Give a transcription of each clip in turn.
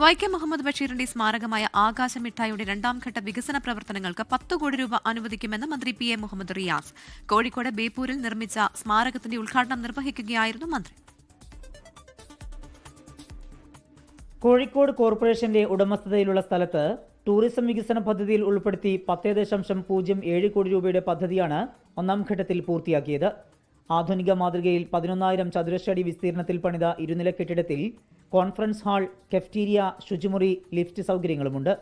വൈക്കം മുഹമ്മദ് ബഷീറിന്റെ സ്മാരകമായ ആകാശമിഠായിയുടെ രണ്ടാം ഘട്ട വികസന പ്രവർത്തനങ്ങൾക്ക് 10 കോടി രൂപ അനുവദിക്കുമെന്ന് മന്ത്രി പി എ മുഹമ്മദ് റിയാസ്. കോഴിക്കോട് ബേപ്പൂരിൽ നിർമ്മിച്ച സ്മാരകത്തിന്റെ ഉദ്ഘാടനം നിർവഹിക്കുകയായിരുന്നു മന്ത്രി. കോഴിക്കോട് കോർപ്പറേഷന്റെ ഉടമസ്ഥതയിലുള്ള സ്ഥലത്ത് ടൂറിസം വികസന പദ്ധതിയിൽ ഉൾപ്പെടുത്തി 10.07 കോടി രൂപയുടെ പദ്ധതിയാണ് ഒന്നാം ഘട്ടത്തിൽ പൂർത്തിയാക്കിയത്. ആധുനിക മാതൃകയിൽ 11,000 ചതുരശ്ര അടി വിസ്തീർണത്തിൽ പണിത ഇരുനില കെട്ടിടത്തിൽ കോൺഫറൻസ് ഹാൾ, കെഫ്റ്റീരിയ, ശുചിമുറി, ലിഫ്റ്റ് സൗകര്യങ്ങളുമുണ്ട്.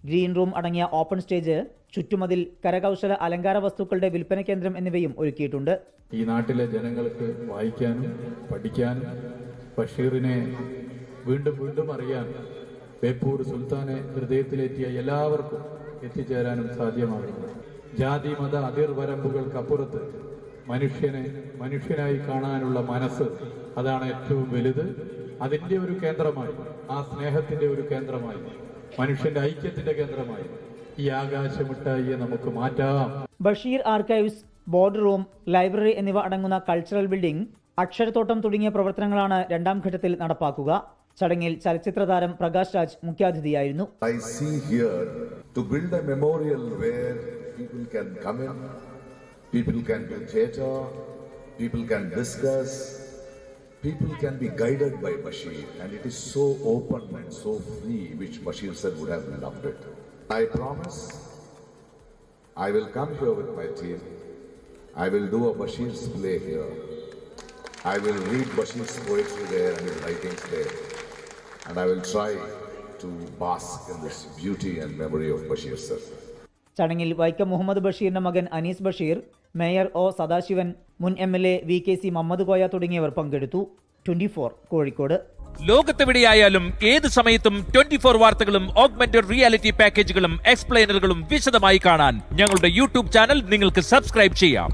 ഗ്രീൻ റൂം അടങ്ങിയ ഓപ്പൺ സ്റ്റേജ്, ചുറ്റുമതിൽ, കരകൗശല അലങ്കാര വസ്തുക്കളുടെ വിൽപ്പന കേന്ദ്രം എന്നിവയും ഒരുക്കിയിട്ടുണ്ട്. ഈ നാട്ടിലെ ജനങ്ങൾക്ക് വായിക്കാനും പഠിക്കാനും ബഷീറിനെ വീണ്ടും വീണ്ടും അറിയാൻ ബേപ്പൂർ സുൽത്താനെ ഹൃദയത്തിലേറ്റിയ എല്ലാവർക്കും എത്തിച്ചേരാനും സാധ്യമാകുന്നു. ജാതി മത അതിർവരമ്പുകൾക്കപ്പുറത്ത് മനുഷ്യനെ മനുഷ്യനായി കാണാനുള്ള മനസ്സ്, അതാണ് ഏറ്റവും വലുത്. അതിൻ്റെ ഒരു കേന്ദ്രമായി, ആ സ്നേഹത്തിൻ്റെ ഒരു കേന്ദ്രമായി, മനുഷ്യന്റെ ഐക്യത്തിന്റെ കേന്ദ്രമായി ഈ ആകാശമിഠായിയെ നമുക്ക് മാറ്റാം. Basheer archives, board room, library എന്നിവ അടങ്ങുന്ന കൾച്ചറൽ ബിൽഡിംഗ്, അക്ഷരത്തോട്ടം തുടങ്ങിയ പ്രവർത്തനങ്ങളാണ് രണ്ടാം ഘട്ടത്തിൽ നടപ്പാക്കുക. ചടങ്ങിൽ ചലച്ചിത്ര താരം Prakash Raj മുഖ്യാതിഥിയായിരുന്നു. I see here to build a memorial where people can come in, people can do theatre, people can discuss, people can be guided by Bashir, and it is so open and so free, which Bashir sir would have loved it. I promise I will come here with my team. I will do a Bashir's play here. I will read Bashir's poetry there and his writings there. And I will try to bask in this beauty and memory of Bashir sir. ചടങ്ങിൽ വൈക്കം മുഹമ്മദ് ബഷീറിന്റെ മകൻ Anees Basheer, mayor O Sadasivan, മുൻ MLA VKC Muhammad Koya തുടങ്ങിയവർ പങ്കെടുത്തു. 24 കോഴിക്കോട്. ലോകത്തെവിടെയായാലും ഏത് സമയത്തും 24 വാർത്തകളും ഓഗ്മെന്റഡ് റിയാലിറ്റി പാക്കേജുകളും എക്സ്പ്ലെയിനറുകളും വിശദമായി കാണാൻ ഞങ്ങളുടെ യൂട്യൂബ് ചാനൽ നിങ്ങൾക്ക് സബ്സ്ക്രൈബ് ചെയ്യാം.